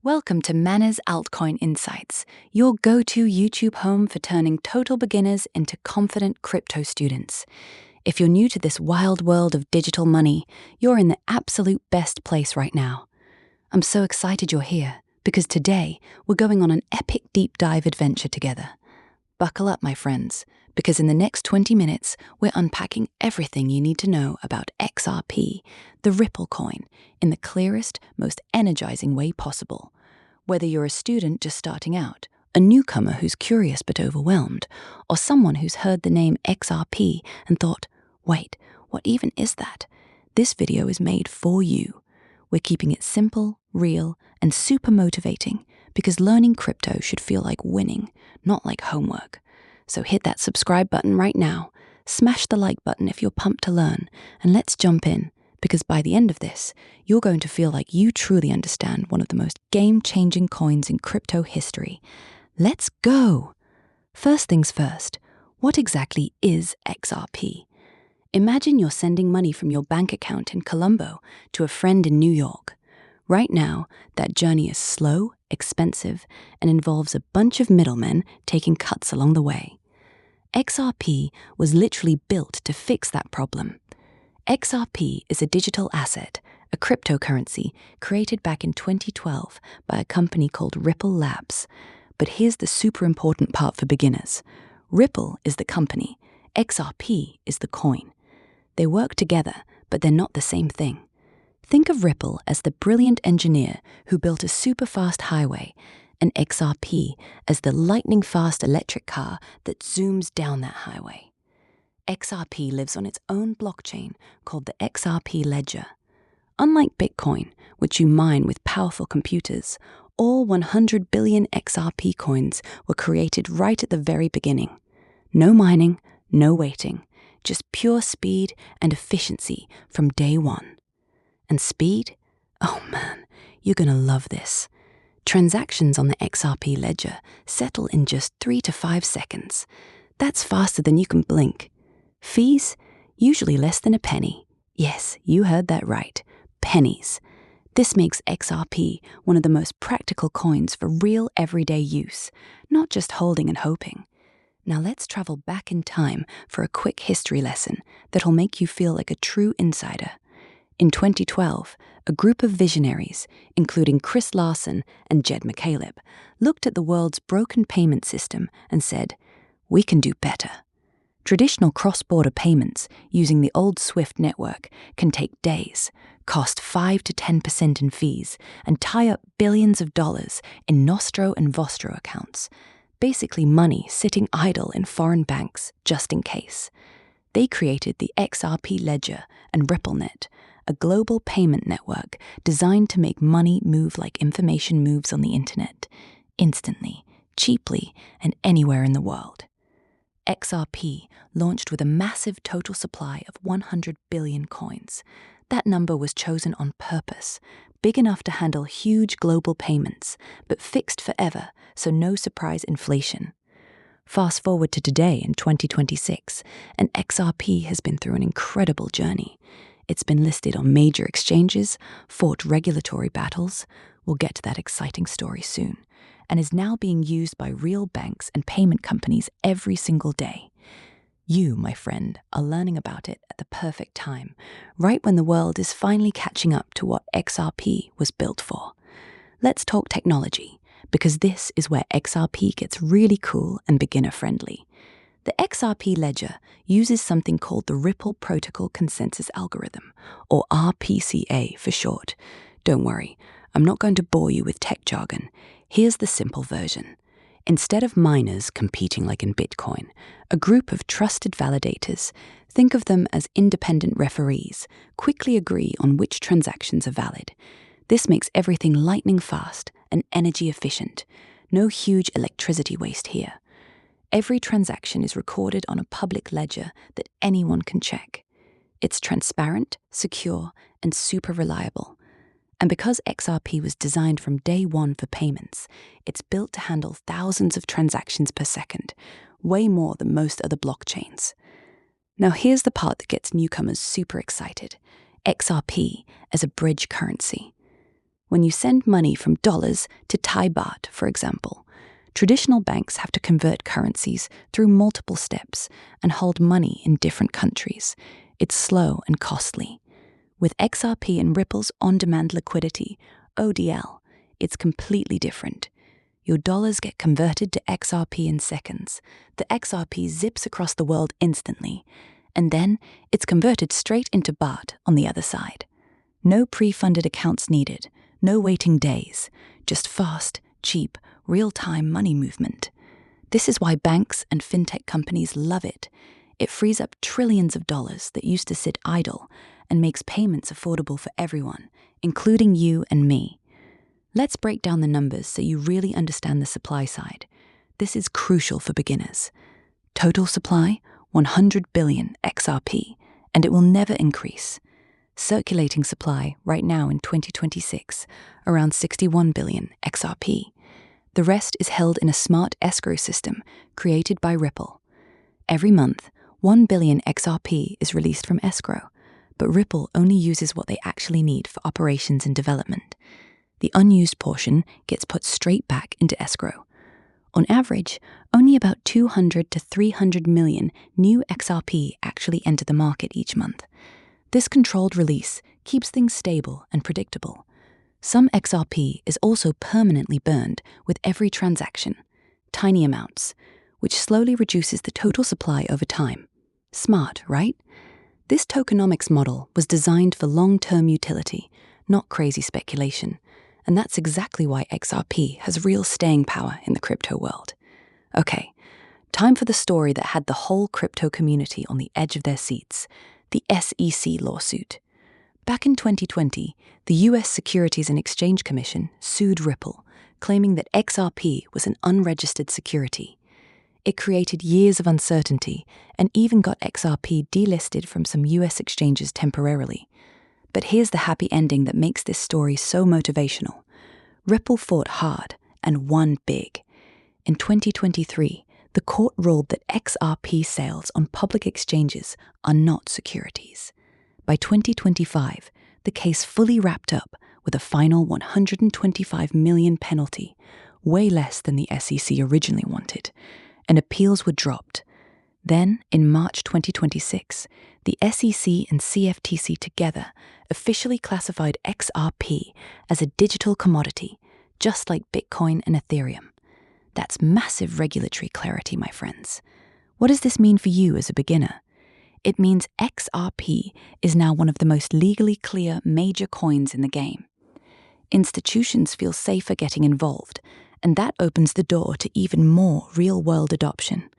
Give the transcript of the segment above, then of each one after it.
Welcome to Manners Altcoin Insights, your go-to YouTube home for turning total beginners into confident crypto students. If you're new to this wild world of digital money, you're in the absolute best place right now. I'm so excited you're here, because today we're going on an epic deep dive adventure together. Buckle up, my friends, because in the next 20 minutes, we're unpacking everything you need to know about XRP, the Ripple coin, in the clearest, most energizing way possible. Whether you're a student just starting out, a newcomer who's curious but overwhelmed, or someone who's heard the name XRP and thought, wait, what even is that? This video is made for you. We're keeping it simple, real, and super motivating because learning crypto should feel like winning, not like homework. So hit that subscribe button right now, smash the like button if you're pumped to learn, and let's jump in, because by the end of this, you're going to feel like you truly understand one of the most game-changing coins in crypto history. Let's go! First things first, what exactly is XRP? Imagine you're sending money from your bank account in Colombo to a friend in New York. Right now, that journey is slow, expensive, and involves a bunch of middlemen taking cuts along the way. XRP was literally built to fix that problem. XRP is a digital asset, a cryptocurrency created back in 2012 by a company called Ripple Labs. But here's the super important part for beginners. Ripple is the company, XRP is the coin. They work together, but they're not the same thing. Think of Ripple as the brilliant engineer who built a super-fast highway, and XRP as the lightning-fast electric car that zooms down that highway. XRP lives on its own blockchain called the XRP Ledger. Unlike Bitcoin, which you mine with powerful computers, all 100 billion XRP coins were created right at the very beginning. No mining, no waiting, just pure speed and efficiency from day one. And speed? Oh man, you're gonna love this. Transactions on the XRP Ledger settle in just 3 to 5 seconds. That's faster than you can blink. Fees? Usually less than a penny. Yes, you heard that right. Pennies. This makes XRP one of the most practical coins for real everyday use, not just holding and hoping. Now let's travel back in time for a quick history lesson that'll make you feel like a true insider. In 2012, a group of visionaries, including Chris Larsen and Jed McCaleb, looked at the world's broken payment system and said, "We can do better." Traditional cross-border payments using the old SWIFT network can take days, cost 5 to 10% in fees, and tie up billions of dollars in Nostro and Vostro accounts, basically money sitting idle in foreign banks just in case. They created the XRP Ledger and RippleNet, a global payment network designed to make money move like information moves on the internet, instantly, cheaply, and anywhere in the world. XRP launched with a massive total supply of 100 billion coins. That number was chosen on purpose, big enough to handle huge global payments, but fixed forever, so no surprise inflation. Fast forward to today in 2026, and XRP has been through an incredible journey. It's been listed on major exchanges, fought regulatory battles, we'll get to that exciting story soon, and is now being used by real banks and payment companies every single day. You, my friend, are learning about it at the perfect time, right when the world is finally catching up to what XRP was built for. Let's talk technology, because this is where XRP gets really cool and beginner-friendly. The XRP Ledger uses something called the Ripple Protocol Consensus Algorithm, or RPCA for short. Don't worry, I'm not going to bore you with tech jargon. Here's the simple version. Instead of miners competing like in Bitcoin, a group of trusted validators, think of them as independent referees, quickly agree on which transactions are valid. This makes everything lightning fast and energy efficient. No huge electricity waste here. Every transaction is recorded on a public ledger that anyone can check. It's transparent, secure, and super reliable. And because XRP was designed from day one for payments, it's built to handle thousands of transactions per second, way more than most other blockchains. Now here's the part that gets newcomers super excited. XRP as a bridge currency. When you send money from dollars to Thai baht, for example, traditional banks have to convert currencies through multiple steps and hold money in different countries. It's slow and costly. With XRP and Ripple's on-demand liquidity, ODL, it's completely different. Your dollars get converted to XRP in seconds. The XRP zips across the world instantly, and then it's converted straight into baht on the other side. No pre-funded accounts needed, no waiting days, just fast, cheap, real-time money movement. This is why banks and fintech companies love it. It frees up trillions of dollars that used to sit idle and makes payments affordable for everyone, including you and me. Let's break down the numbers so you really understand the supply side. This is crucial for beginners. Total supply, 100 billion XRP, and it will never increase. Circulating supply right now in 2026, around 61 billion XRP. The rest is held in a smart escrow system created by Ripple. Every month, 1 billion XRP is released from escrow, but Ripple only uses what they actually need for operations and development. The unused portion gets put straight back into escrow. On average, only about 200 to 300 million new XRP actually enter the market each month. This controlled release keeps things stable and predictable. Some XRP is also permanently burned with every transaction, tiny amounts, which slowly reduces the total supply over time. Smart, right? This tokenomics model was designed for long-term utility, not crazy speculation. And that's exactly why XRP has real staying power in the crypto world. Okay, time for the story that had the whole crypto community on the edge of their seats, the SEC lawsuit. Back in 2020, the US Securities and Exchange Commission sued Ripple, claiming that XRP was an unregistered security. It created years of uncertainty and even got XRP delisted from some US exchanges temporarily. But here's the happy ending that makes this story so motivational. Ripple fought hard and won big. In 2023, the court ruled that XRP sales on public exchanges are not securities. By 2025, the case fully wrapped up with a final $125 million penalty, way less than the SEC originally wanted, and appeals were dropped. Then, in March 2026, the SEC and CFTC together officially classified XRP as a digital commodity, just like Bitcoin and Ethereum. That's massive regulatory clarity, my friends. What does this mean for you as a beginner? It means XRP is now one of the most legally clear major coins in the game. Institutions feel safer getting involved, and that opens the door to even more real-world adoption.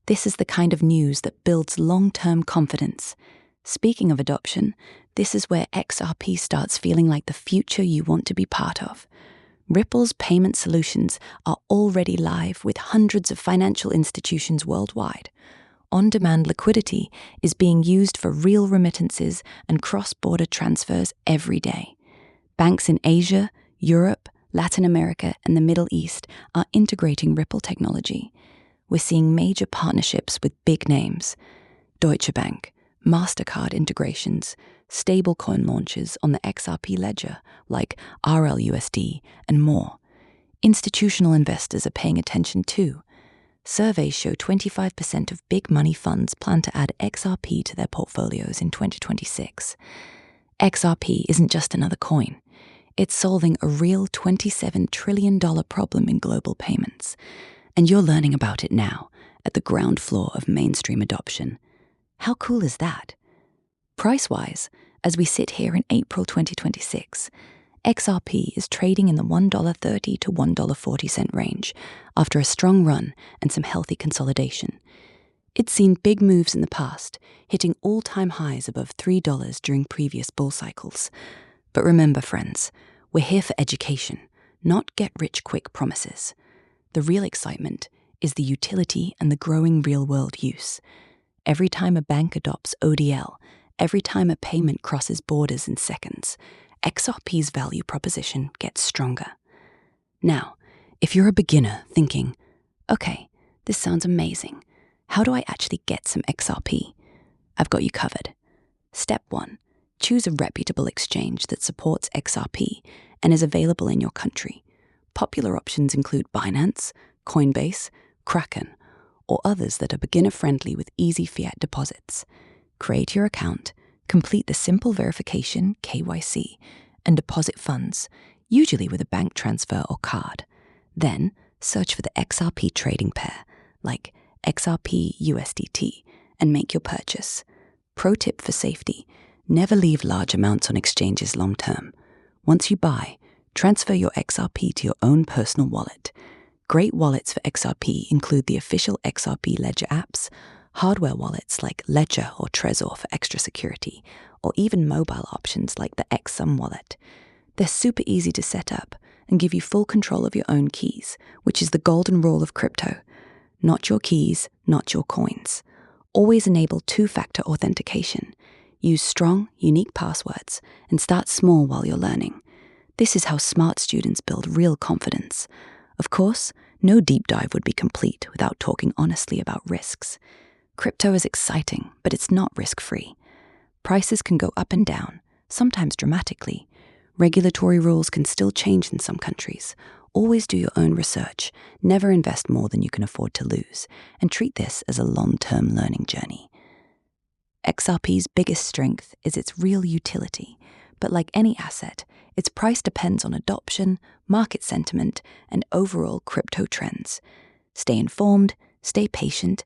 This is the kind of news that builds long-term confidence. Speaking of adoption, this is where XRP starts feeling like the future you want to be part of. Ripple's payment solutions are already live with hundreds of financial institutions worldwide. On-demand liquidity is being used for real remittances and cross-border transfers every day. Banks in Asia, Europe, Latin America, and the Middle East are integrating Ripple technology. We're seeing major partnerships with big names: Deutsche Bank, MasterCard integrations, stablecoin launches on the XRP ledger like RLUSD, and more. Institutional investors are paying attention too. Surveys show 25% of big money funds plan to add XRP to their portfolios in 2026. XRP isn't just another coin. It's solving a real $27 trillion problem in global payments. And you're learning about it now, at the ground floor of mainstream adoption. How cool is that? Price-wise, as we sit here in April 2026, XRP is trading in the $1.30 to $1.40 range after a strong run and some healthy consolidation. It's seen big moves in the past, hitting all-time highs above $3 during previous bull cycles. But remember, friends, we're here for education, not get-rich-quick promises. The real excitement is the utility and the growing real-world use. Every time a bank adopts ODL, every time a payment crosses borders in seconds, XRP's value proposition gets stronger. Now, if you're a beginner thinking, okay, this sounds amazing, how do I actually get some XRP? I've got you covered. Step 1. Choose a reputable exchange that supports XRP and is available in your country. Popular options include Binance, Coinbase, Kraken, or others that are beginner-friendly with easy fiat deposits. Create your account, complete the simple verification (KYC), and deposit funds, usually with a bank transfer or card. Then, search for the XRP trading pair, like XRP USDT, and make your purchase. Pro tip for safety: never leave large amounts on exchanges long term. Once you buy, transfer your XRP to your own personal wallet. Great wallets for XRP include the official XRP Ledger apps, hardware wallets like Ledger or Trezor for extra security, or even mobile options like the XSum wallet. They're super easy to set up and give you full control of your own keys, which is the golden rule of crypto. Not your keys, not your coins. Always enable two-factor authentication. Use strong, unique passwords and start small while you're learning. This is how smart students build real confidence. Of course, no deep dive would be complete without talking honestly about risks. Crypto is exciting, but it's not risk-free. Prices can go up and down, sometimes dramatically. Regulatory rules can still change in some countries. Always do your own research, never invest more than you can afford to lose, and treat this as a long-term learning journey. XRP's biggest strength is its real utility, but like any asset, its price depends on adoption, market sentiment, and overall crypto trends. Stay informed, stay patient,